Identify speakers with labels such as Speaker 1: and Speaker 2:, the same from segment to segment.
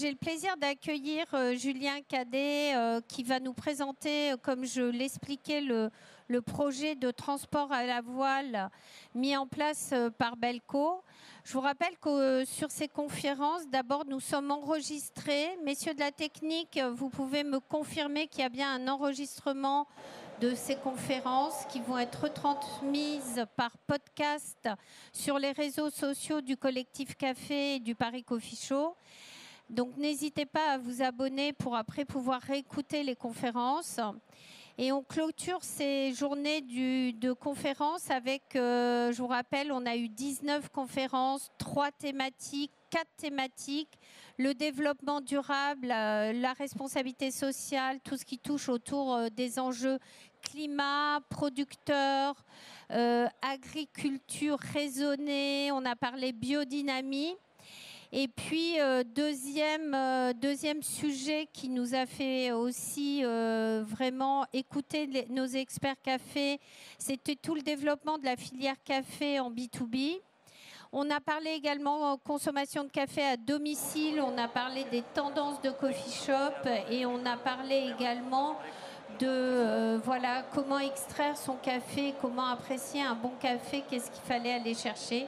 Speaker 1: j'ai le plaisir d'accueillir Julien Cadet qui va nous présenter, comme je l'expliquais, le projet de transport à la voile mis en place par Belco. Je vous rappelle que sur ces conférences, d'abord, nous sommes enregistrés. Messieurs de la technique, vous pouvez me confirmer qu'il y a bien un enregistrement de ces conférences qui vont être retransmises par podcast sur les réseaux sociaux du Collectif Café et du Paris Coffee Show. Donc n'hésitez pas à vous abonner pour après pouvoir réécouter les conférences. Et on clôture ces journées de conférences avec, je vous rappelle, on a eu 19 conférences, 3 thématiques, 4 thématiques, le développement durable, la responsabilité sociale, tout ce qui touche autour des enjeux climat, producteurs, agriculture raisonnée, on a parlé biodynamie. Et puis, deuxième sujet qui nous a fait aussi vraiment écouter nos experts café, c'était tout le développement de la filière café en B2B. On a parlé également consommation de café à domicile, on a parlé des tendances de coffee shop et on a parlé également de voilà, comment extraire son café, comment apprécier un bon café, qu'est-ce qu'il fallait aller chercher.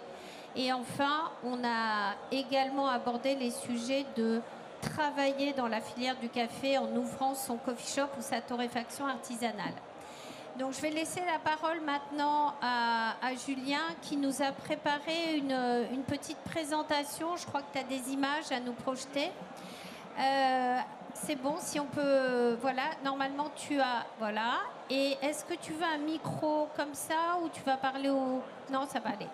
Speaker 1: Et enfin, on a également abordé les sujets de travailler dans la filière du café en ouvrant son coffee shop ou sa torréfaction artisanale. Donc, je vais laisser la parole maintenant à Julien qui nous a préparé une petite présentation. Je crois que tu as des images à nous projeter. C'est bon, si on peut... Voilà, normalement, tu as... Voilà. Et est-ce que tu veux un micro comme ça ou tu vas parler au... Non, ça va aller.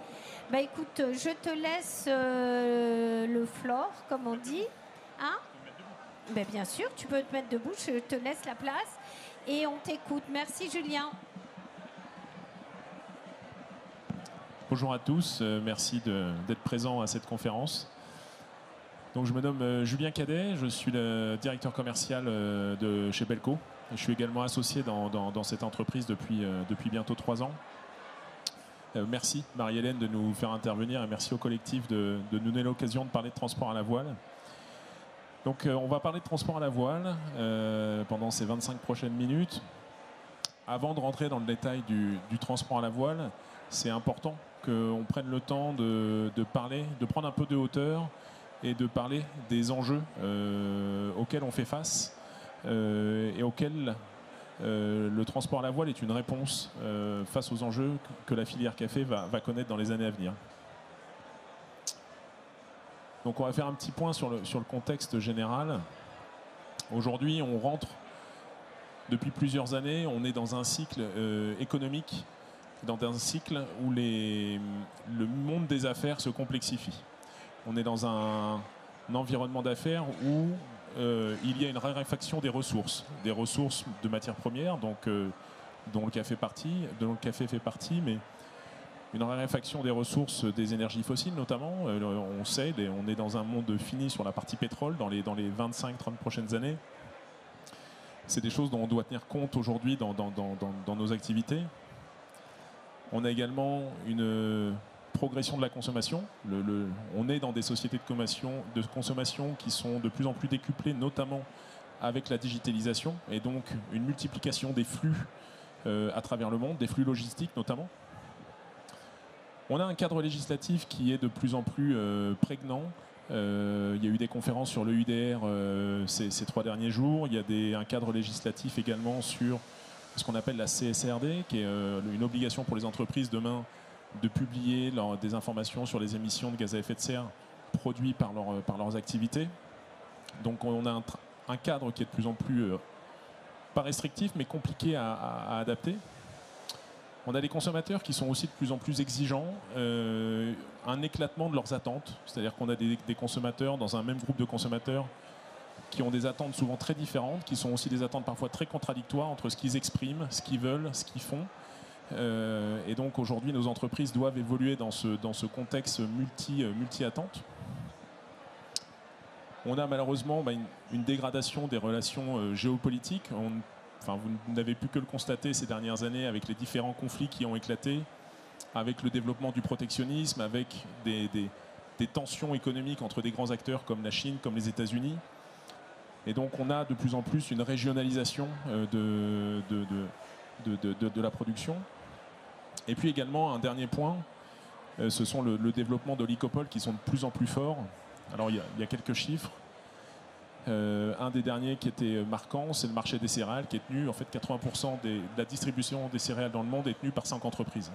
Speaker 1: Bah écoute, je te laisse le floor, comme on dit. Hein? Ben, bien sûr, tu peux te mettre debout, je te laisse la place et on t'écoute. Merci Julien.
Speaker 2: Bonjour à tous, merci d'être présent à cette conférence. Donc, je me nomme Julien Cadet, je suis le directeur commercial de chez Belco. Je suis également associé dans cette entreprise depuis bientôt 3 ans. Merci Marie-Hélène de nous faire intervenir et merci au collectif de nous donner l'occasion de parler de transport à la voile. Donc on va parler de transport à la voile pendant ces 25 prochaines minutes. Avant de rentrer dans le détail du transport à la voile, c'est important qu'on prenne le temps de parler, de prendre un peu de hauteur et de parler des enjeux auxquels on fait face et auxquels le transport à la voile est une réponse face aux enjeux que la filière café va connaître dans les années à venir. Donc on va faire un petit point sur le contexte général. Aujourd'hui, on rentre, depuis plusieurs années, on est dans un cycle économique, dans un cycle où le monde des affaires se complexifie. On est dans un environnement d'affaires où il y a une raréfaction des ressources de matières premières, donc, dont le café fait partie, mais une raréfaction des ressources des énergies fossiles notamment. On sait, on est dans un monde fini sur la partie pétrole dans les 25-30 prochaines années. C'est des choses dont on doit tenir compte aujourd'hui dans nos activités. On a également une progression de la consommation. On est dans des sociétés de consommation qui sont de plus en plus décuplées, notamment avec la digitalisation, et donc une multiplication des flux à travers le monde, des flux logistiques notamment. On a un cadre législatif qui est de plus en plus prégnant. Il y a eu des conférences sur le UDR ces 3 derniers jours. Il y a un cadre législatif également sur ce qu'on appelle la CSRD, qui est une obligation pour les entreprises demain de publier des informations sur les émissions de gaz à effet de serre produits par leurs activités. Donc on a un cadre qui est de plus en plus, pas restrictif, mais compliqué à adapter. On a des consommateurs qui sont aussi de plus en plus exigeants, un éclatement de leurs attentes. C'est-à-dire qu'on a des consommateurs dans un même groupe de consommateurs qui ont des attentes souvent très différentes, qui sont aussi des attentes parfois très contradictoires entre ce qu'ils expriment, ce qu'ils veulent, ce qu'ils font. Et donc aujourd'hui, nos entreprises doivent évoluer dans ce contexte multi-attentes. On a malheureusement une dégradation des relations géopolitiques. Vous n'avez pu que le constater ces dernières années avec les différents conflits qui ont éclaté, avec le développement du protectionnisme, avec des des tensions économiques entre des grands acteurs comme la Chine, comme les États-Unis. Et donc on a de plus en plus une régionalisation de la production. Et puis également un dernier point, ce sont le développement d'oligopoles qui sont de plus en plus forts. Alors il y a quelques chiffres. Un des derniers qui était marquant, c'est le marché des céréales qui est tenu, en fait 80% de la distribution des céréales dans le monde est tenue par 5 entreprises.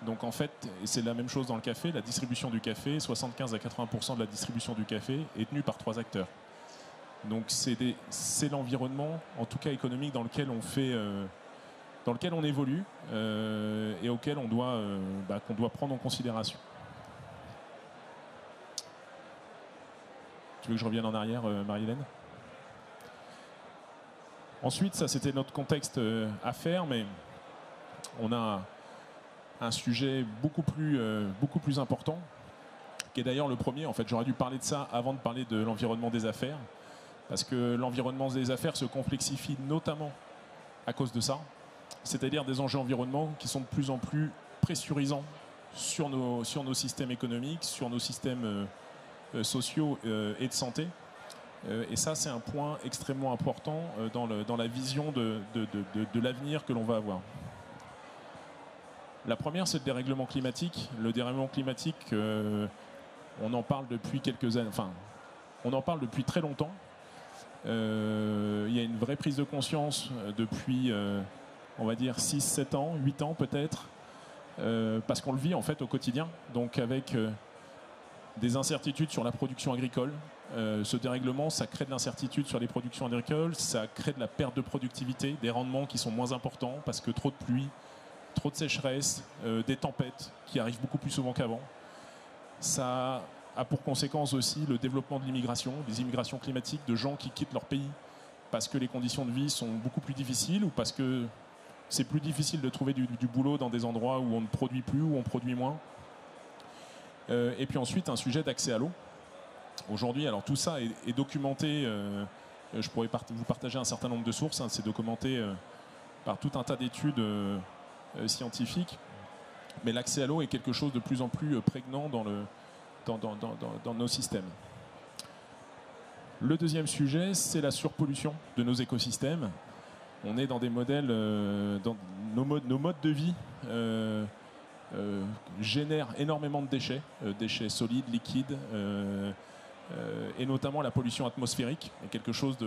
Speaker 2: Donc en fait, c'est la même chose dans le café, la distribution du café, 75 à 80% de la distribution du café est tenue par 3 acteurs. Donc c'est l'environnement, en tout cas économique, dans lequel on évolue et auquel qu'on doit prendre en considération. Tu veux que je revienne en arrière, Marie-Hélène? Ensuite, ça c'était notre contexte affaires, mais on a un sujet beaucoup plus important, qui est d'ailleurs le premier. En fait, j'aurais dû parler de ça avant de parler de l'environnement des affaires, parce que l'environnement des affaires se complexifie notamment à cause de ça, c'est-à-dire des enjeux environnementaux qui sont de plus en plus pressurisants sur nos systèmes économiques, sur nos systèmes sociaux et de santé. Et ça, c'est un point extrêmement important dans la vision de l'avenir que l'on va avoir. La première, c'est le dérèglement climatique. Le dérèglement climatique, on en parle depuis quelques années, enfin, on en parle depuis très longtemps. Il y a une vraie prise de conscience depuis, on va dire, 6, 7 ans, 8 ans peut-être, parce qu'on le vit en fait au quotidien, donc avec des incertitudes sur la production agricole. Ce dérèglement, ça crée de l'incertitude sur les productions agricoles, ça crée de la perte de productivité, des rendements qui sont moins importants parce que trop de pluie, trop de sécheresse, des tempêtes qui arrivent beaucoup plus souvent qu'avant. Ça a pour conséquence aussi le développement de l'immigration, des immigrations climatiques, de gens qui quittent leur pays parce que les conditions de vie sont beaucoup plus difficiles ou parce que c'est plus difficile de trouver du boulot dans des endroits où on ne produit plus, où on produit moins. Et puis ensuite, un sujet d'accès à l'eau. Aujourd'hui, alors tout ça est documenté, je pourrais vous partager un certain nombre de sources, c'est documenté par tout un tas d'études scientifiques, mais l'accès à l'eau est quelque chose de plus en plus prégnant dans nos systèmes. Le deuxième sujet, c'est la surpollution de nos écosystèmes. On est dans des modèles, nos modes de vie génèrent énormément de déchets, déchets solides, liquides, et notamment la pollution atmosphérique est quelque chose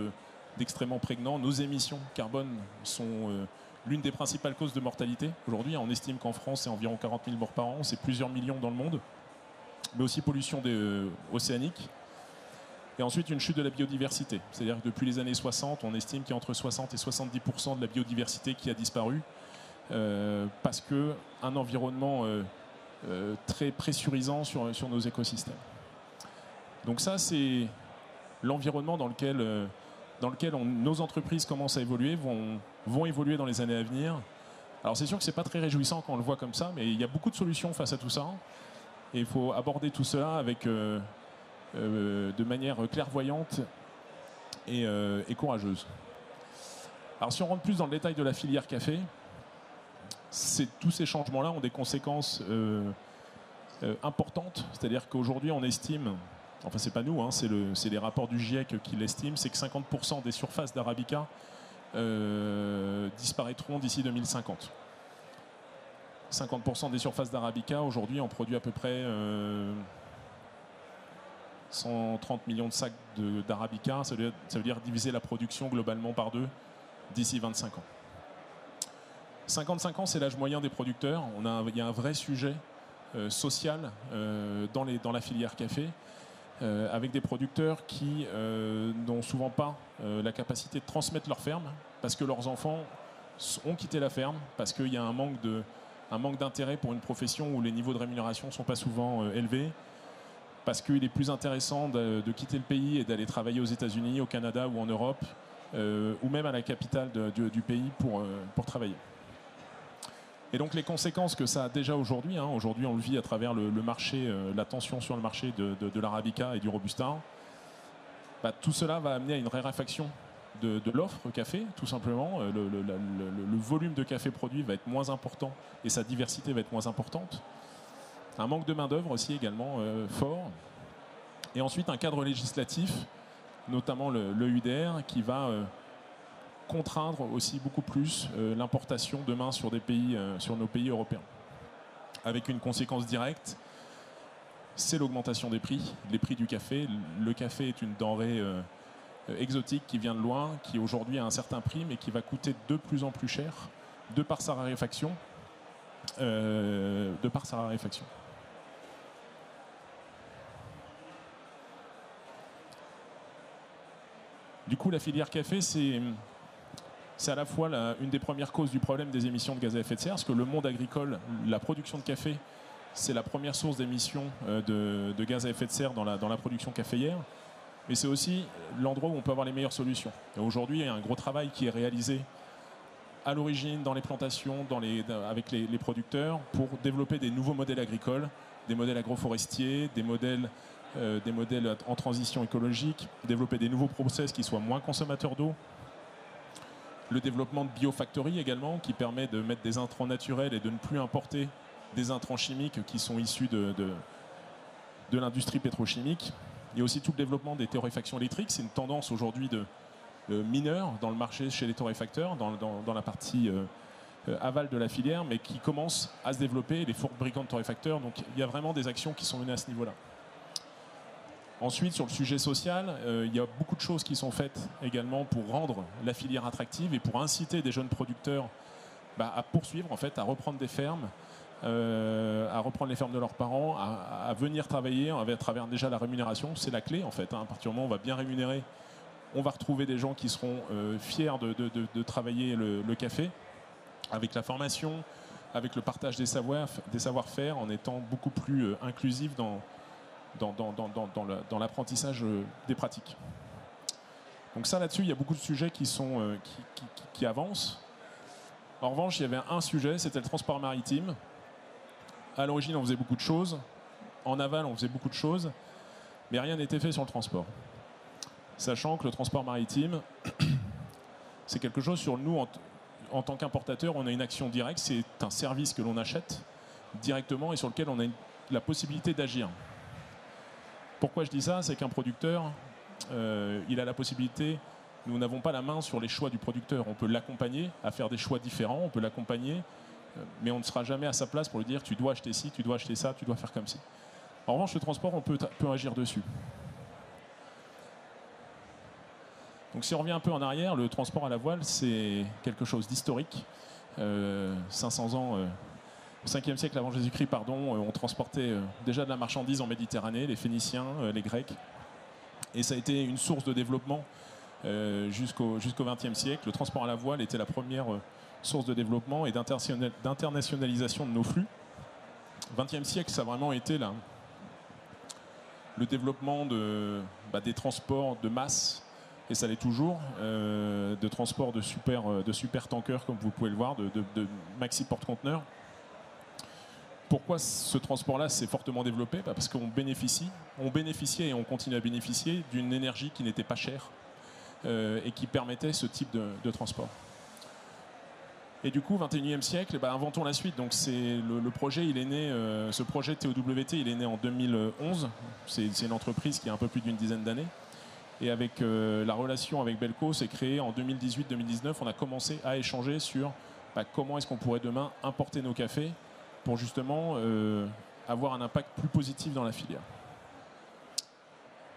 Speaker 2: d'extrêmement prégnant. Nos émissions carbone sont l'une des principales causes de mortalité. Aujourd'hui, on estime qu'en France, c'est environ 40 000 morts par an, c'est plusieurs millions dans le monde, mais aussi pollution océanique. Et ensuite, une chute de la biodiversité. C'est-à-dire que depuis les années 60, on estime qu'il y a entre 60 et 70% de la biodiversité qui a disparu parce qu'un environnement très pressurisant sur nos écosystèmes. Donc ça, c'est l'environnement dans lequel nos entreprises commencent à évoluer, vont évoluer dans les années à venir. Alors c'est sûr que ce n'est pas très réjouissant quand on le voit comme ça, mais il y a beaucoup de solutions face à tout ça. Et il faut aborder tout cela avec, de manière clairvoyante et courageuse. Alors si on rentre plus dans le détail de la filière café, tous ces changements-là ont des conséquences importantes. C'est-à-dire qu'aujourd'hui, on estime, enfin c'est pas nous, hein, c'est les rapports du GIEC qui l'estiment, c'est que 50% des surfaces d'Arabica disparaîtront d'ici 2050. 50% des surfaces d'Arabica, aujourd'hui, on produit à peu près 130 millions de sacs d'Arabica. Ça veut dire diviser la production globalement par 2 d'ici 25 ans. 55 ans, c'est l'âge moyen des producteurs. Il y a un vrai sujet social dans la filière café, avec des producteurs qui n'ont souvent pas la capacité de transmettre leur ferme, parce que leurs enfants ont quitté la ferme, parce qu'il y a un manque d'intérêt pour une profession où les niveaux de rémunération ne sont pas souvent élevés, parce qu'il est plus intéressant de quitter le pays et d'aller travailler aux États-Unis, au Canada ou en Europe, ou même à la capitale du pays pour travailler. Et donc les conséquences que ça a déjà aujourd'hui, aujourd'hui on le vit à travers le marché, la tension sur le marché de l'Arabica et du Robusta, tout cela va amener à une raréfaction de l'offre café, tout simplement. Le volume de café produit va être moins important et sa diversité va être moins importante. Un manque de main-d'œuvre aussi également fort. Et ensuite un cadre législatif, notamment le UDR, qui va contraindre aussi beaucoup plus l'importation demain sur sur nos pays européens. Avec une conséquence directe, c'est l'augmentation des prix du café. Le café est une denrée exotique qui vient de loin, qui aujourd'hui a un certain prix, mais qui va coûter de plus en plus cher, de par sa raréfaction. Du coup, la filière café, c'est à la fois une des premières causes du problème des émissions de gaz à effet de serre, parce que le monde agricole, la production de café, c'est la première source d'émissions de gaz à effet de serre dans la production caféière. Mais c'est aussi l'endroit où on peut avoir les meilleures solutions. Et aujourd'hui, il y a un gros travail qui est réalisé à l'origine dans les plantations, avec les producteurs, pour développer des nouveaux modèles agricoles, des modèles agroforestiers, des modèles en transition écologique, développer des nouveaux process qui soient moins consommateurs d'eau. Le développement de biofactories également, qui permet de mettre des intrants naturels et de ne plus importer des intrants chimiques qui sont issus de l'industrie pétrochimique. Il y a aussi tout le développement des torréfactions électriques. C'est une tendance aujourd'hui de mineure dans le marché chez les torréfacteurs, dans la partie aval de la filière, mais qui commence à se développer, les fabricants de torréfacteurs. Donc il y a vraiment des actions qui sont menées à ce niveau-là. Ensuite, sur le sujet social, il y a beaucoup de choses qui sont faites également pour rendre la filière attractive et pour inciter des jeunes producteurs à poursuivre, en fait, à reprendre des fermes, à reprendre les fermes de leurs parents, à venir travailler à travers déjà la rémunération. C'est la clé, en fait. À partir du moment où on va bien rémunérer, on va retrouver des gens qui seront fiers de travailler le café, avec la formation, avec le partage des savoir-faire, en étant beaucoup plus inclusif dans l'apprentissage des pratiques. Donc ça, là-dessus, il y a beaucoup de sujets qui avancent. En revanche, il y avait un sujet, c'était le transport maritime. À l'origine, on faisait beaucoup de choses. En aval, on faisait beaucoup de choses. Mais rien n'était fait sur le transport. Sachant que le transport maritime, c'est quelque chose sur nous, en tant qu'importateur, on a une action directe. C'est un service que l'on achète directement et sur lequel on a la possibilité d'agir. Pourquoi je dis ça? C'est qu'un producteur, il a la possibilité, nous n'avons pas la main sur les choix du producteur. On peut l'accompagner à faire des choix différents, on peut l'accompagner, mais on ne sera jamais à sa place pour lui dire tu dois acheter ci, tu dois acheter ça, tu dois faire comme ci. En revanche, le transport, on peut agir dessus. Donc si on revient un peu en arrière, le transport à la voile, c'est quelque chose d'historique. 500 ans... Au 5e siècle avant Jésus-Christ, on transportait déjà de la marchandise en Méditerranée, les Phéniciens, les Grecs. Et ça a été une source de développement jusqu'au 20e siècle. Le transport à la voile était la première source de développement et d'internationalisation de nos flux. 20e siècle, ça a vraiment été le développement des transports de masse, et ça l'est toujours, de transports de super tankers, comme vous pouvez le voir, de maxi porte-conteneurs. Pourquoi ce transport-là s'est fortement développé? Parce qu'on bénéficiait et on continue à bénéficier d'une énergie qui n'était pas chère et qui permettait ce type de transport. Et du coup, 21e siècle, inventons la suite. Donc le projet, il est né, ce projet TOWT, il est né en 2011. C'est une entreprise qui a un peu plus d'une dizaine d'années. Et avec la relation avec Belco, c'est créé en 2018-2019. On a commencé à échanger sur comment est-ce qu'on pourrait demain importer nos cafés pour justement avoir un impact plus positif dans la filière.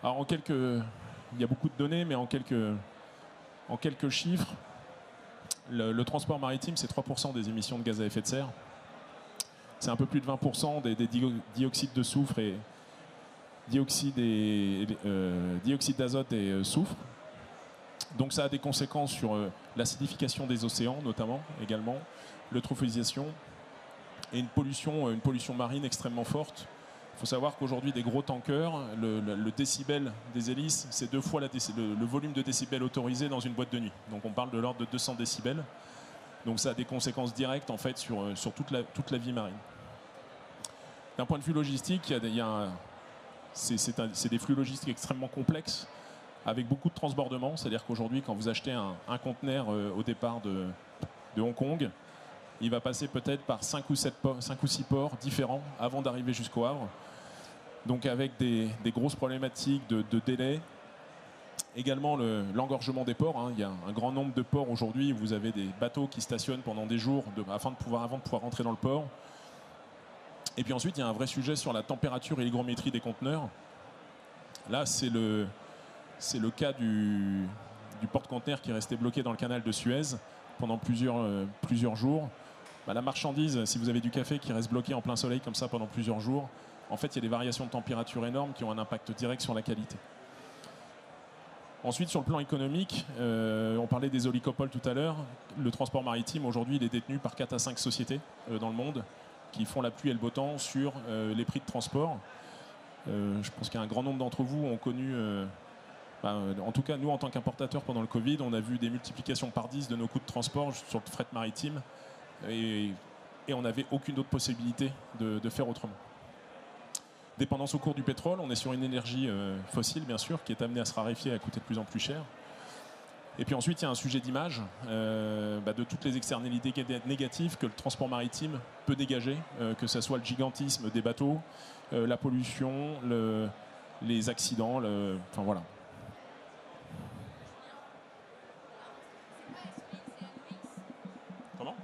Speaker 2: Alors il y a beaucoup de données, mais en quelques chiffres, le transport maritime, c'est 3% des émissions de gaz à effet de serre. C'est un peu plus de 20% des dioxydes de soufre et dioxyde d'azote et soufre. Donc ça a des conséquences sur l'acidification des océans, notamment, également, l'eutrophisation, et une pollution marine extrêmement forte. Il faut savoir qu'aujourd'hui, des gros tankers, le décibel des hélices, c'est 2 fois le volume de décibels autorisé dans une boîte de nuit. Donc on parle de l'ordre de 200 décibels. Donc ça a des conséquences directes en fait, sur toute la vie marine. D'un point de vue logistique, c'est des flux logistiques extrêmement complexes, avec beaucoup de transbordements. C'est-à-dire qu'aujourd'hui, quand vous achetez un conteneur au départ de Hong Kong, il va passer peut-être par 5 ou 6 ports différents avant d'arriver jusqu'au Havre. Donc avec des grosses problématiques de délai. Également l'engorgement des ports. Hein. Il y a un grand nombre de ports aujourd'hui où vous avez des bateaux qui stationnent pendant des jours avant de pouvoir rentrer dans le port. Et puis ensuite, il y a un vrai sujet sur la température et l'hygrométrie des conteneurs. Là, c'est le cas du porte-conteneur qui est resté bloqué dans le canal de Suez pendant plusieurs jours. La marchandise, si vous avez du café qui reste bloqué en plein soleil comme ça pendant plusieurs jours, en fait, il y a des variations de température énormes qui ont un impact direct sur la qualité. Ensuite, sur le plan économique, on parlait des oligopoles tout à l'heure. Le transport maritime, aujourd'hui, il est détenu par 4 à 5 sociétés dans le monde qui font la pluie et le beau temps sur les prix de transport. Je pense qu'un grand nombre d'entre vous ont connu... en tout cas, nous, en tant qu'importateurs, pendant le Covid, on a vu des multiplications par 10 de nos coûts de transport sur le fret maritime. Et on n'avait aucune autre possibilité de faire autrement. Dépendance au cours du pétrole, on est sur une énergie fossile, bien sûr, qui est amenée à se raréfier et à coûter de plus en plus cher. Et puis ensuite, il y a un sujet d'image, de toutes les externalités négatives que le transport maritime peut dégager, que ce soit le gigantisme des bateaux, la pollution, les accidents, enfin voilà. Comment ?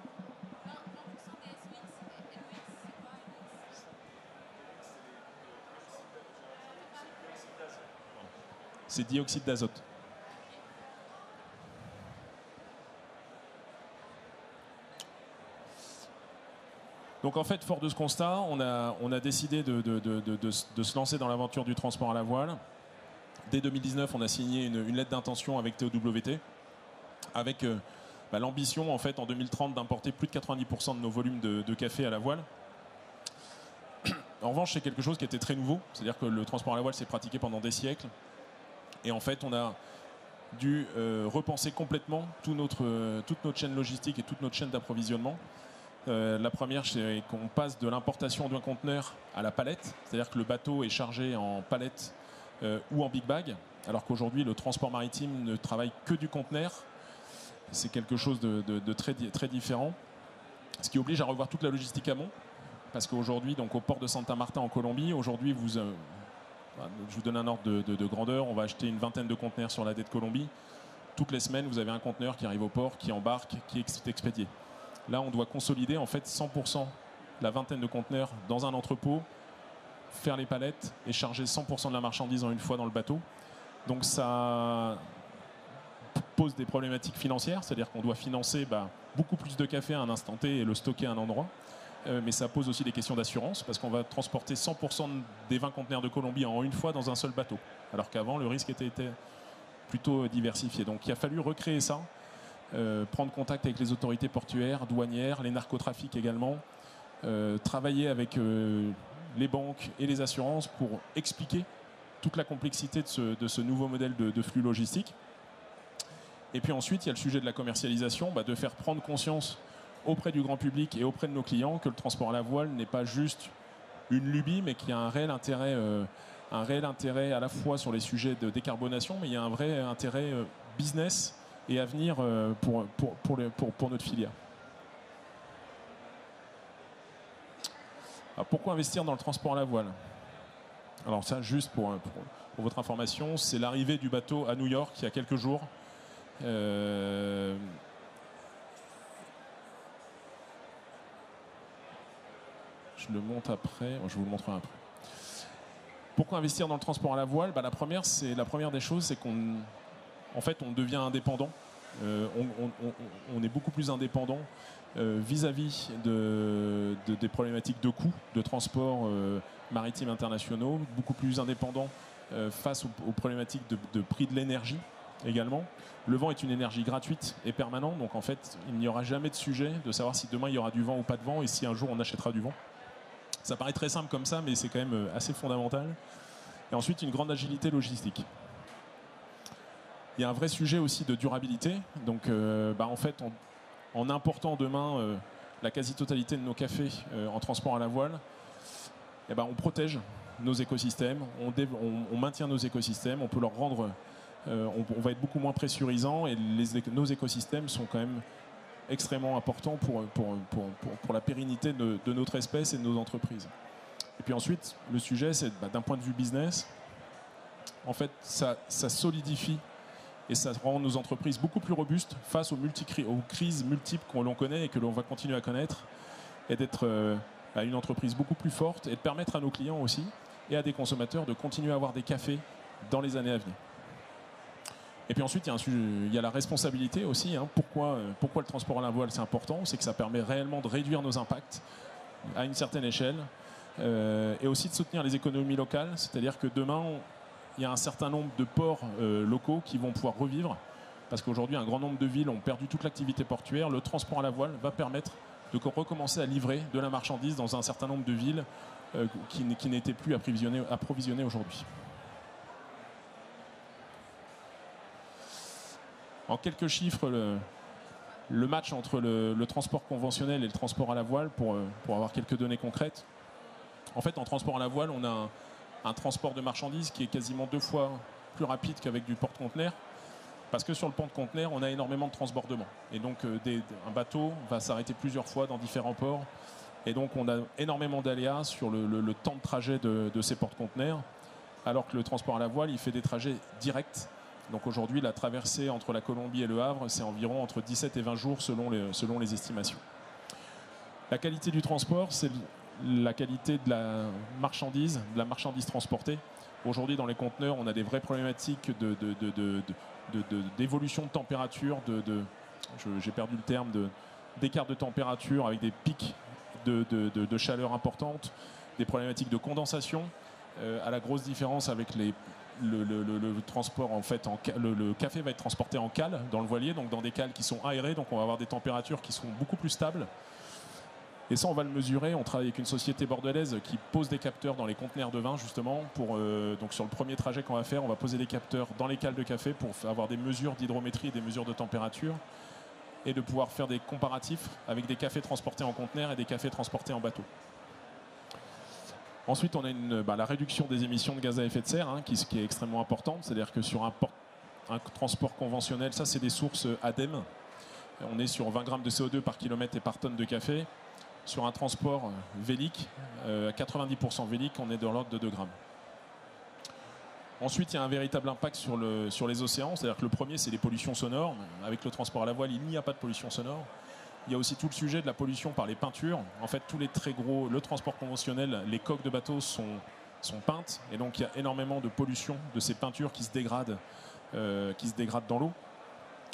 Speaker 2: C'est dioxyde d'azote. Donc en fait, fort de ce constat, on a décidé de se lancer dans l'aventure du transport à la voile. Dès 2019, on a signé une lettre d'intention avec TOWT, avec l'ambition en fait en 2030 d'importer plus de 90% de nos volumes de café à la voile. En revanche, c'est quelque chose qui était très nouveau, c'est-à-dire que le transport à la voile s'est pratiqué pendant des siècles. Et en fait, on a dû repenser complètement toute notre chaîne logistique et toute notre chaîne d'approvisionnement. La première, c'est qu'on passe de l'importation d'un conteneur à la palette, c'est-à-dire que le bateau est chargé en palette ou en big bag, alors qu'aujourd'hui, le transport maritime ne travaille que du conteneur. C'est quelque chose de très, très différent, ce qui oblige à revoir toute la logistique amont, parce qu'aujourd'hui, donc au port de Santa Marta en Colombie, aujourd'hui, je vous donne un ordre de grandeur, on va acheter une vingtaine de conteneurs sur la baie de Colombie. Toutes les semaines, vous avez un conteneur qui arrive au port, qui embarque, qui est expédié. Là, on doit consolider en fait 100%, la vingtaine de conteneurs dans un entrepôt, faire les palettes et charger 100% de la marchandise en une fois dans le bateau. Donc ça pose des problématiques financières, c'est-à-dire qu'on doit financer beaucoup plus de café à un instant T et le stocker à un endroit. Mais ça pose aussi des questions d'assurance, parce qu'on va transporter 100% des 20 conteneurs de Colombie en une fois dans un seul bateau, alors qu'avant, le risque était plutôt diversifié. Donc il a fallu recréer ça. Prendre contact avec les autorités portuaires, douanières, les narcotrafics également, travailler avec les banques et les assurances pour expliquer toute la complexité de ce nouveau modèle de flux logistique. Et puis ensuite, il y a le sujet de la commercialisation, de faire prendre conscience auprès du grand public et auprès de nos clients que le transport à la voile n'est pas juste une lubie, mais qu'il y a un réel intérêt à la fois sur les sujets de décarbonation, mais il y a un vrai intérêt business et à venir pour notre filière. Alors pourquoi investir dans le transport à la voile ? Alors ça, juste pour votre information, c'est l'arrivée du bateau à New York il y a quelques jours. Je le monte après, je vous le montrerai après. Pourquoi investir dans le transport à la voile ? La première des choses, c'est qu'on on devient indépendant. On est beaucoup plus indépendant vis-à-vis des problématiques de coûts de transport maritime internationaux, beaucoup plus indépendant face aux problématiques de prix de l'énergie également. Le vent est une énergie gratuite et permanente, donc en fait, il n'y aura jamais de sujet de savoir si demain il y aura du vent ou pas de vent et si un jour on achètera du vent. Ça paraît très simple comme ça, mais c'est quand même assez fondamental. Et ensuite, une grande agilité logistique. Il y a un vrai sujet aussi de durabilité. Donc, en fait, en important demain la quasi-totalité de nos cafés en transport à la voile, on protège nos écosystèmes, on maintient nos écosystèmes, on peut leur rendre, on va être beaucoup moins pressurisant et nos écosystèmes sont quand même extrêmement important pour la pérennité de notre espèce et de nos entreprises. Et puis ensuite, le sujet, c'est d'un point de vue business, en fait, ça solidifie et ça rend nos entreprises beaucoup plus robustes face aux crises multiples que l'on connaît et que l'on va continuer à connaître, et d'être une entreprise beaucoup plus forte et de permettre à nos clients aussi et à des consommateurs de continuer à avoir des cafés dans les années à venir. Et puis ensuite, il y a la responsabilité aussi. Pourquoi le transport à la voile, c'est important? C'est que ça permet réellement de réduire nos impacts à une certaine échelle et aussi de soutenir les économies locales. C'est-à-dire que demain, il y a un certain nombre de ports locaux qui vont pouvoir revivre parce qu'aujourd'hui, un grand nombre de villes ont perdu toute l'activité portuaire. Le transport à la voile va permettre de recommencer à livrer de la marchandise dans un certain nombre de villes qui n'étaient plus approvisionnées aujourd'hui. En quelques chiffres, le match entre le transport conventionnel et le transport à la voile, pour avoir quelques données concrètes. En fait, en transport à la voile, on a un transport de marchandises qui est quasiment 2 fois plus rapide qu'avec du porte-conteneur, parce que sur le porte-conteneur, on a énormément de transbordements. Et donc, un bateau va s'arrêter plusieurs fois dans différents ports. Et donc, on a énormément d'aléas sur le temps de trajet de ces porte-conteneurs, alors que le transport à la voile, il fait des trajets directs. Donc aujourd'hui, la traversée entre la Colombie et le Havre, c'est environ entre 17 et 20 jours selon les estimations. La qualité du transport, c'est la qualité de la marchandise transportée. Aujourd'hui, dans les conteneurs, on a des vraies problématiques d'évolution de température, j'ai perdu le terme, d'écart de température avec des pics de chaleur importantes, des problématiques de condensation, à la grosse différence avec le transport, en fait, le café va être transporté en cale dans le voilier, donc dans des cales qui sont aérées, donc on va avoir des températures qui sont beaucoup plus stables. Et ça, on va le mesurer. On travaille avec une société bordelaise qui pose des capteurs dans les conteneurs de vin, justement. Donc sur le premier trajet qu'on va faire, on va poser des capteurs dans les cales de café pour avoir des mesures d'hydrométrie et des mesures de température, et de pouvoir faire des comparatifs avec des cafés transportés en conteneurs et des cafés transportés en bateau. Ensuite, on a la réduction des émissions de gaz à effet de serre, qui est extrêmement importante. C'est-à-dire que sur un transport conventionnel, ça c'est des sources ADEME. On est sur 20 grammes de CO2 par kilomètre et par tonne de café. Sur un transport vélique, 90% vélique, on est de l'ordre de 2 grammes. Ensuite, il y a un véritable impact sur les océans. C'est-à-dire que le premier, c'est les pollutions sonores. Avec le transport à la voile, il n'y a pas de pollution sonore. Il y a aussi tout le sujet de la pollution par les peintures. En fait, tous les très gros, le transport conventionnel, les coques de bateaux sont peintes. Et donc, il y a énormément de pollution de ces peintures qui se dégradent dans l'eau.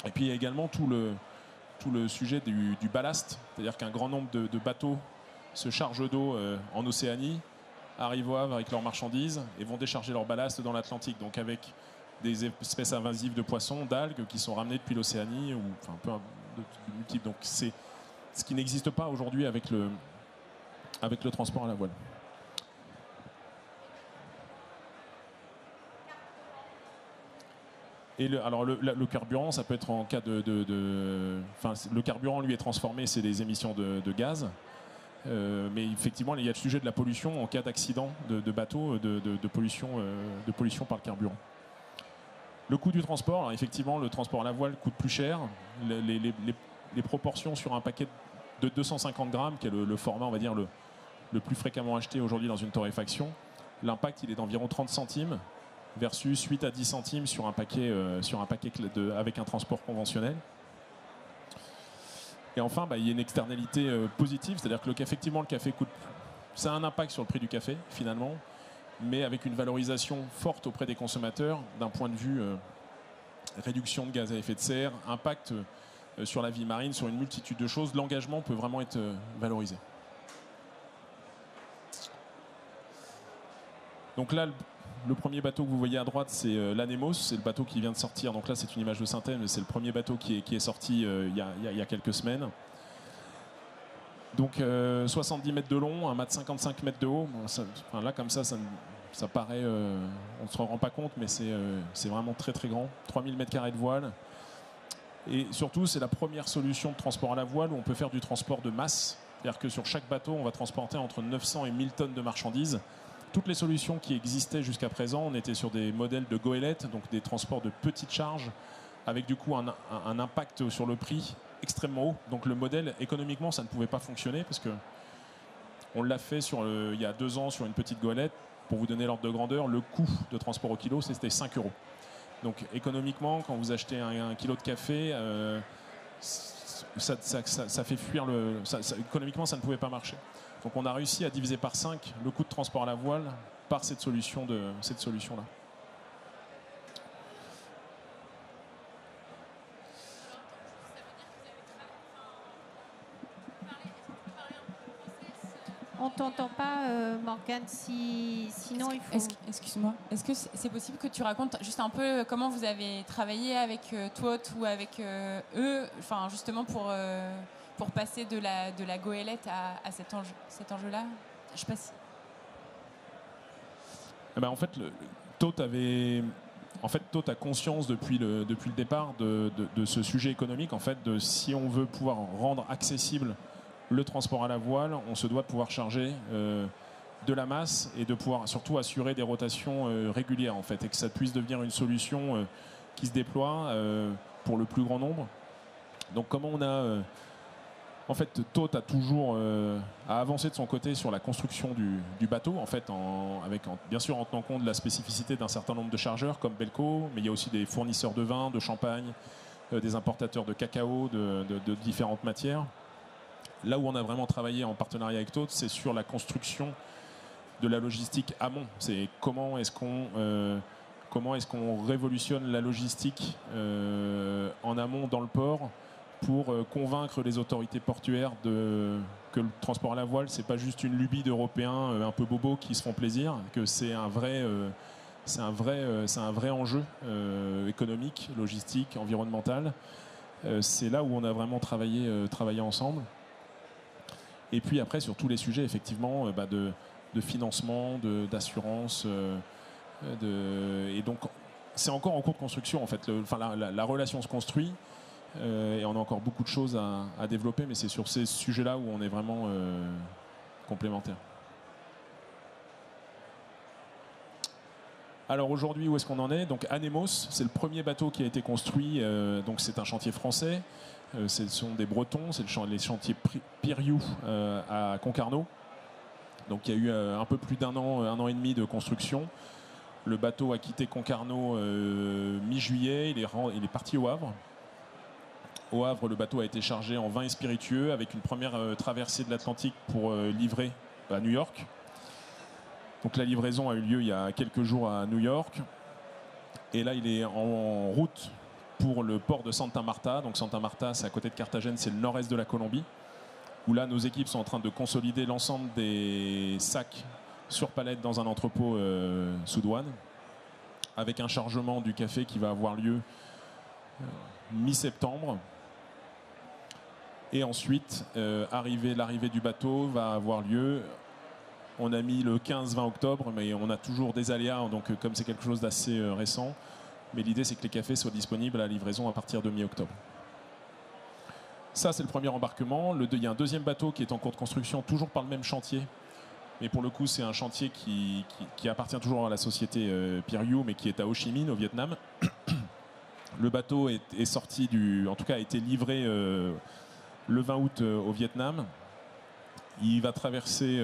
Speaker 2: Et puis, il y a également tout le sujet du ballast. C'est-à-dire qu'un grand nombre de bateaux se chargent d'eau en Océanie, arrivent au Havre avec leurs marchandises et vont décharger leur ballast dans l'Atlantique. Donc, avec des espèces invasives de poissons, d'algues qui sont ramenées depuis l'Océanie, ou enfin, un peu de multiples. Donc c'est ce qui n'existe pas aujourd'hui avec le transport à la voile. Et le carburant, ça peut être en cas le carburant, lui, est transformé, c'est les émissions de gaz. Mais effectivement, il y a le sujet de la pollution en cas d'accident de bateau, de pollution par le carburant. Le coût du transport, alors effectivement, le transport à la voile coûte plus cher. Les proportions sur un paquet de 250 grammes, qui est le format, on va dire, le plus fréquemment acheté aujourd'hui dans une torréfaction, l'impact, il est d'environ 30 centimes versus 8 à 10 centimes sur un paquet avec un transport conventionnel. Et enfin, il y a une externalité positive, c'est-à-dire que effectivement, le café coûte. Ça a un impact sur le prix du café, finalement, mais avec une valorisation forte auprès des consommateurs d'un point de vue réduction de gaz à effet de serre, impact sur la vie marine, sur une multitude de choses. L'engagement peut vraiment être valorisé. Donc là, le premier bateau que vous voyez à droite, c'est l'Anemos, c'est le bateau qui vient de sortir. Donc là, c'est une image de synthèse, mais c'est le premier bateau qui est sorti il y a quelques semaines. Donc 70 mètres de long, 1,55 m de haut. Bon, là, comme ça paraît, on ne se rend pas compte, mais c'est vraiment très très grand. 3000 m² de voile. Et surtout, c'est la première solution de transport à la voile où on peut faire du transport de masse. C'est-à-dire que sur chaque bateau, on va transporter entre 900 et 1000 tonnes de marchandises. Toutes les solutions qui existaient jusqu'à présent, on était sur des modèles de goélette, donc des transports de petites charges, avec du coup un impact sur le prix extrêmement haut. Donc le modèle, économiquement, ça ne pouvait pas fonctionner parce que on l'a fait il y a 2 ans sur une petite goélette. Pour vous donner l'ordre de grandeur, le coût de transport au kilo, c'était 5 euros. Donc économiquement, quand vous achetez un kilo de café, ça fait fuir économiquement, ça ne pouvait pas marcher. Donc on a réussi à diviser par 5 le coût de transport à la voile par cette solution-là.
Speaker 1: On t'entend pas, Morgane, sinon il faut...
Speaker 3: Excuse-moi, est-ce que c'est possible que tu racontes juste un peu comment vous avez travaillé avec TWOT ou avec eux, enfin justement pour passer de la goélette à cet enjeu-là? Je sais pas si...
Speaker 2: En fait, TWOT a conscience depuis le départ de ce sujet économique, en fait, de si on veut pouvoir rendre accessible le transport à la voile, on se doit de pouvoir charger de la masse et de pouvoir surtout assurer des rotations régulières, en fait, et que ça puisse devenir une solution qui se déploie pour le plus grand nombre. Donc comment on a... en fait, TWOT a toujours avancé de son côté sur la construction du bateau, en fait, bien sûr en tenant compte de la spécificité d'un certain nombre de chargeurs comme Belco, mais il y a aussi des fournisseurs de vin, de champagne, des importateurs de cacao, de différentes matières. Là où on a vraiment travaillé en partenariat avec TWOT, c'est sur la construction de la logistique amont. C'est comment est-ce qu'on révolutionne la logistique en amont dans le port pour convaincre les autorités portuaires que le transport à la voile, c'est pas juste une lubie d'Européens un peu bobos qui se font plaisir, que c'est un vrai enjeu économique, logistique, environnemental. C'est là où on a vraiment travaillé ensemble. Et puis après, sur tous les sujets, effectivement, de financement, d'assurance. Et donc, c'est encore en cours de construction, en fait. La relation se construit et on a encore beaucoup de choses à développer, mais c'est sur ces sujets-là où on est vraiment complémentaires. Alors aujourd'hui, où est-ce qu'on en est? Donc Anemos, c'est le premier bateau qui a été construit. Donc c'est un chantier français. Ce sont des Bretons, c'est les chantiers Piriou à Concarneau. Donc il y a eu un peu plus d'un an et demi de construction. Le bateau a quitté Concarneau mi-juillet, il est parti au Havre. Au Havre, le bateau a été chargé en vin et spiritueux avec une première traversée de l'Atlantique pour livrer à New York. Donc la livraison a eu lieu il y a quelques jours à New York. Et là, il est en route pour le port de Santa Marta. Donc Santa Marta, c'est à côté de Carthagène, c'est le nord-est de la Colombie, où là, nos équipes sont en train de consolider l'ensemble des sacs sur palette dans un entrepôt sous douane, avec un chargement du café qui va avoir lieu mi-septembre. Et ensuite, l'arrivée du bateau va avoir lieu. On a mis le 15-20 octobre, mais on a toujours des aléas, donc comme c'est quelque chose d'assez récent. Mais l'idée, c'est que les cafés soient disponibles à la livraison à partir de mi-octobre. Ça, c'est le premier embarquement. Il y a un deuxième bateau qui est en cours de construction, toujours par le même chantier. Mais pour le coup, c'est un chantier qui appartient toujours à la société Piriou, mais qui est à Ho Chi Minh, au Vietnam. Le bateau est sorti en tout cas, a été livré le 20 août au Vietnam. Il va traverser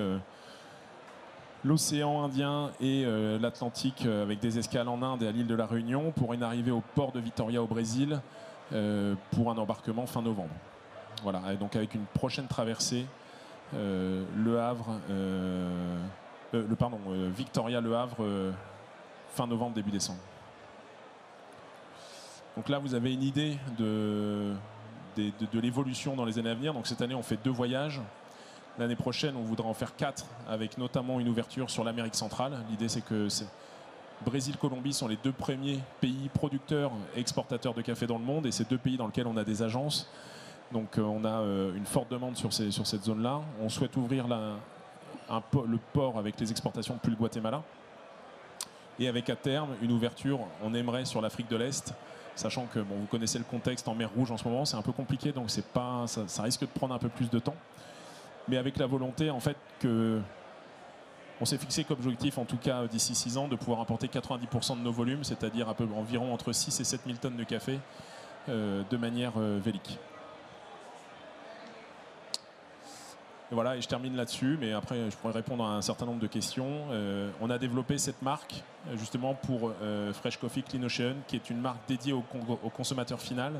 Speaker 2: l'océan Indien et l'Atlantique avec des escales en Inde et à l'île de la Réunion pour une arrivée au port de Vitória au Brésil pour un embarquement fin novembre. Voilà, et donc avec une prochaine traversée Le Havre, Victoria Le Havre fin novembre début décembre. Donc là vous avez une idée de l'évolution dans les années à venir. Donc cette année on fait 2 voyages. L'année prochaine, on voudra en faire 4, avec notamment une ouverture sur l'Amérique centrale. L'idée, c'est que Brésil, Colombie sont les 2 premiers pays producteurs et exportateurs de café dans le monde, et c'est 2 pays dans lesquels on a des agences. Donc on a une forte demande sur cette zone-là. On souhaite ouvrir le port avec les exportations depuis le Guatemala. Et avec à terme, une ouverture, on aimerait sur l'Afrique de l'Est, sachant que vous connaissez le contexte en mer Rouge en ce moment, c'est un peu compliqué, donc ça risque de prendre un peu plus de temps. Mais avec la volonté, en fait, on s'est fixé comme objectif, en tout cas d'ici 6 ans, de pouvoir importer 90% de nos volumes, c'est-à-dire environ entre 6 et 7 000 tonnes de café de manière vélique. Voilà, et je termine là-dessus, mais après je pourrais répondre à un certain nombre de questions. On a développé cette marque justement pour Fresh Coffee Clean Ocean, qui est une marque dédiée au consommateur final,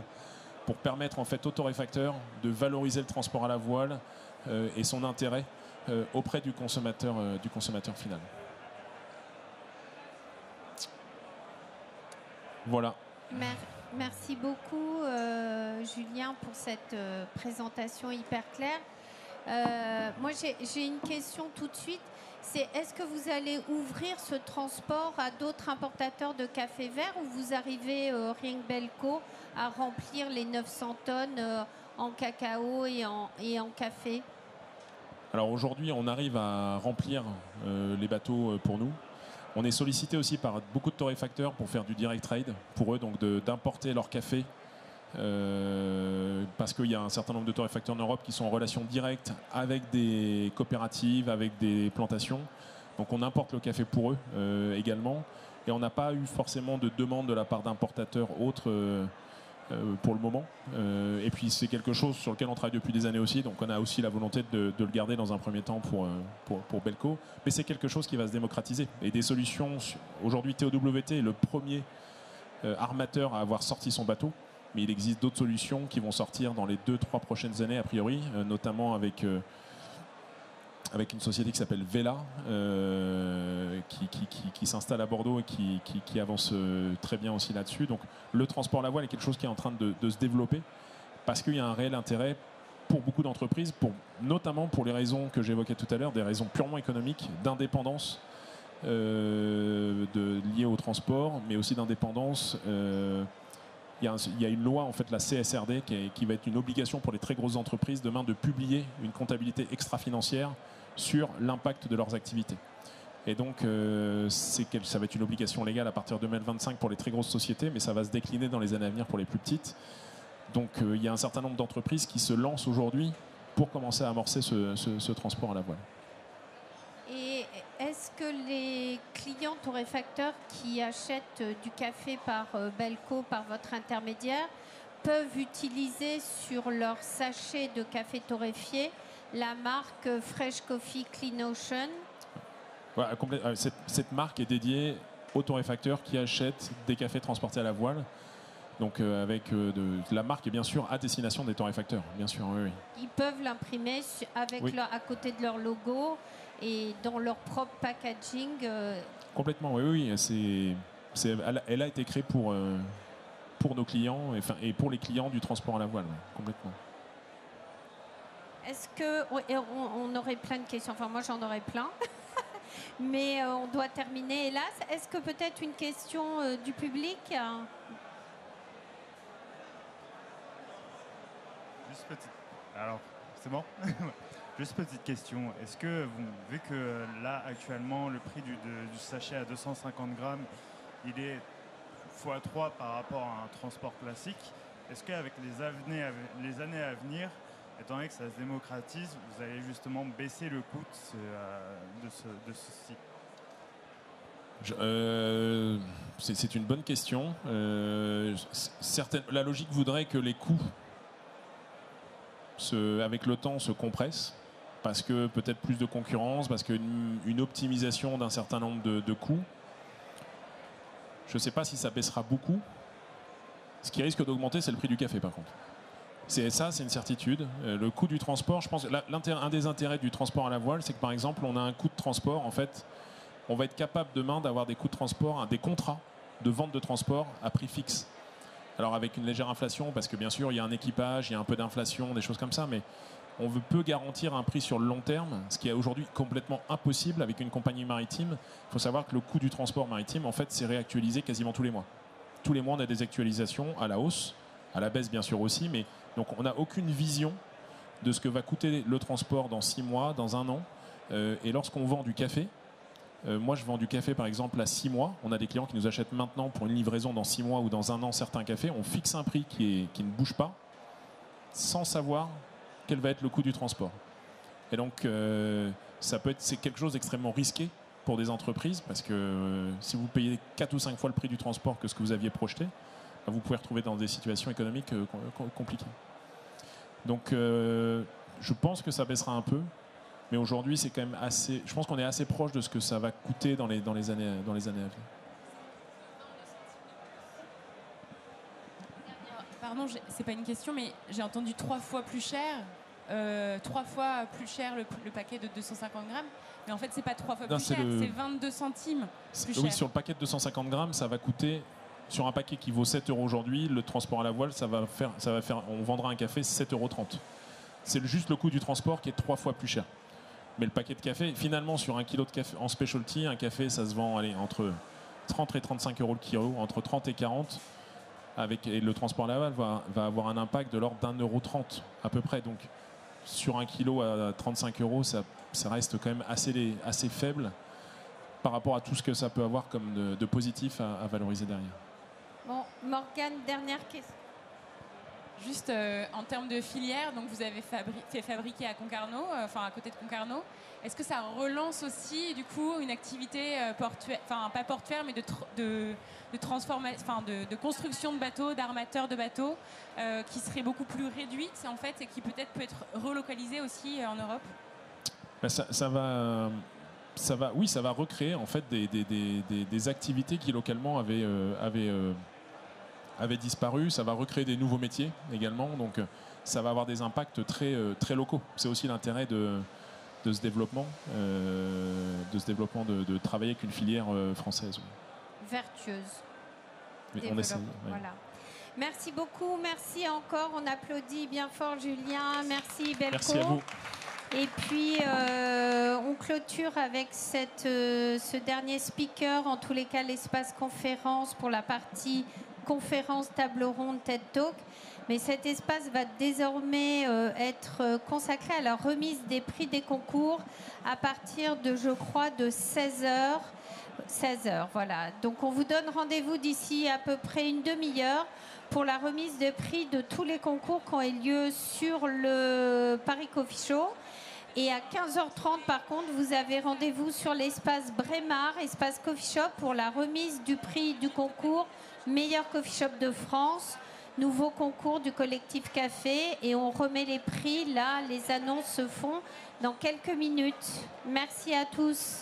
Speaker 2: pour permettre en fait aux torréfacteurs de valoriser le transport à la voile et son intérêt auprès du consommateur final. Voilà.
Speaker 1: Merci beaucoup Julien pour cette présentation hyper claire. Moi j'ai une question tout de suite, c'est est-ce que vous allez ouvrir ce transport à d'autres importateurs de café vert ou vous arrivez rien que Belco à remplir les 900 tonnes en cacao et en café?
Speaker 2: Alors aujourd'hui on arrive à remplir les bateaux pour nous. On est sollicité aussi par beaucoup de torréfacteurs pour faire du direct trade pour eux, donc d'importer leur café. Parce qu'il y a un certain nombre de torréfacteurs en Europe qui sont en relation directe avec des coopératives, avec des plantations. Donc on importe le café pour eux également. Et on n'a pas eu forcément de demande de la part d'importateurs autres pour le moment. Et puis c'est quelque chose sur lequel on travaille depuis des années aussi. Donc on a aussi la volonté de le garder dans un premier temps pour Belco. Mais c'est quelque chose qui va se démocratiser. Et des solutions, aujourd'hui TOWT est le premier armateur à avoir sorti son bateau. Mais il existe d'autres solutions qui vont sortir dans les 2-3 prochaines années, a priori, notamment avec une société qui s'appelle Vela, qui s'installe à Bordeaux et qui avance très bien aussi là-dessus. Donc le transport à la voile est quelque chose qui est en train de se développer, parce qu'il y a un réel intérêt pour beaucoup d'entreprises, notamment pour les raisons que j'évoquais tout à l'heure, des raisons purement économiques, d'indépendance liées au transport, mais aussi d'indépendance. Il y a une loi, en fait, la CSRD, qui va être une obligation pour les très grosses entreprises demain de publier une comptabilité extra-financière sur l'impact de leurs activités. Et donc, ça va être une obligation légale à partir de 2025 pour les très grosses sociétés, mais ça va se décliner dans les années à venir pour les plus petites. Donc, il y a un certain nombre d'entreprises qui se lancent aujourd'hui pour commencer à amorcer ce transport à la voile.
Speaker 1: Et est-ce que les clients torréfacteurs qui achètent du café par Belco, par votre intermédiaire, peuvent utiliser sur leur sachet de café torréfié la marque Fresh Coffee Clean Ocean?
Speaker 2: Ouais, cette marque est dédiée aux torréfacteurs qui achètent des cafés transportés à la voile. Donc la marque est bien sûr à destination des torréfacteurs, bien sûr. Oui, oui.
Speaker 1: Ils peuvent l'imprimer à côté de leur logo et dans leur propre packaging.
Speaker 2: Complètement, oui, oui. Elle a été créée pour nos clients et pour les clients du transport à la voile, complètement.
Speaker 1: Est-ce on aurait plein de questions, enfin moi j'en aurais plein, mais on doit terminer hélas. Est-ce que peut-être une question du public?
Speaker 4: Juste petite. Alors, c'est bon? Juste petite question. Est-ce que, vu que là, actuellement, le prix du sachet à 250 grammes, il est x3 par rapport à un transport classique, est-ce qu'avec les années à venir, étant donné que ça se démocratise, vous allez justement baisser le coût de ceci?
Speaker 2: C'est une bonne question. La logique voudrait que les coûts avec le temps se compressent, parce que peut-être plus de concurrence, parce qu'une optimisation d'un certain nombre de coûts. Je ne sais pas si ça baissera beaucoup. Ce qui risque d'augmenter, c'est le prix du café, par contre. C'est une certitude. Le coût du transport, je pense, un des intérêts du transport à la voile, c'est que par exemple, on a un coût de transport. En fait, on va être capable demain d'avoir des coûts de transport, des contrats de vente de transport à prix fixe. Alors avec une légère inflation, parce que bien sûr, il y a un équipage, il y a un peu d'inflation, des choses comme ça, mais on peut garantir un prix sur le long terme, ce qui est aujourd'hui complètement impossible avec une compagnie maritime. Il faut savoir que le coût du transport maritime, en fait, c'est réactualisé quasiment tous les mois. Tous les mois, on a des actualisations à la hausse, à la baisse bien sûr aussi, mais donc on n'a aucune vision de ce que va coûter le transport dans 6 mois, dans 1 an. Et lorsqu'on vend du café, moi je vends du café par exemple à 6 mois, on a des clients qui nous achètent maintenant pour une livraison dans 6 mois ou dans 1 an certains cafés, on fixe un prix qui ne bouge pas, sans savoir quel va être le coût du transport. Et donc c'est quelque chose d'extrêmement risqué pour des entreprises, parce que si vous payez 4 ou 5 fois le prix du transport que ce que vous aviez projeté, vous pouvez retrouver dans des situations économiques compliquées. Donc Je pense que ça baissera un peu, mais aujourd'hui, c'est quand même assez. Je pense qu'on est assez proche de ce que ça va coûter dans les années à venir.
Speaker 3: Pardon, c'est pas une question, mais j'ai entendu 3 fois plus cher. 3 fois plus cher le paquet de 250 grammes. Mais en fait, c'est pas 3 fois
Speaker 2: Non,
Speaker 3: plus cher, c'est 22 centimes plus cher.
Speaker 2: Oui, sur le paquet de 250 grammes, ça va coûter. Sur un paquet qui vaut 7 € aujourd'hui, le transport à la voile, ça va faire, on vendra un café 7,30 €. C'est juste le coût du transport qui est 3 fois plus cher. Mais le paquet de café, finalement, sur 1 kilo de café en specialty, un café, ça se vend entre 30 et 35 € le kilo, entre 30 et 40. Et le transport à la voile va avoir un impact de l'ordre d'1,30 € à peu près. Donc, sur 1 kilo à 35 €, ça reste quand même assez faible par rapport à tout ce que ça peut avoir comme de positif à valoriser derrière.
Speaker 1: Bon, Morgane, dernière question.
Speaker 3: Juste en termes de filière, donc vous avez fait fabriquer à Concarneau, à côté de Concarneau. Est-ce que ça relance aussi du coup une activité portuaire, pas portuaire, mais de transformation, de construction de bateaux, d'armateurs de bateaux, qui serait beaucoup plus réduite en fait et qui peut-être peut être relocalisée aussi en Europe?
Speaker 2: Ça va recréer en fait des activités qui localement avaient disparu. Ça va recréer des nouveaux métiers également. Donc ça va avoir des impacts très locaux. C'est aussi l'intérêt de ce développement, de travailler avec une filière française.
Speaker 1: Vertueuse.
Speaker 2: On essaie.
Speaker 1: Voilà. Merci beaucoup, merci encore. On applaudit bien fort Julien. Merci Belco.
Speaker 2: Merci à vous.
Speaker 1: Et puis, on clôture avec ce dernier speaker, en tous les cas l'espace conférence pour la partie conférence, table ronde, TED Talk. Mais cet espace va désormais être consacré à la remise des prix des concours à partir de, je crois, de 16h. 16h, voilà. Donc, on vous donne rendez-vous d'ici à peu près une demi-heure pour la remise de prix de tous les concours qui ont eu lieu sur le Paris Coffee Show. Et à 15h30, par contre, vous avez rendez-vous sur l'espace Brémar, espace Coffee Shop, pour la remise du prix du concours Meilleur Coffee Shop de France, nouveau concours du collectif Café. Et on remet les prix, là, les annonces se font dans quelques minutes. Merci à tous.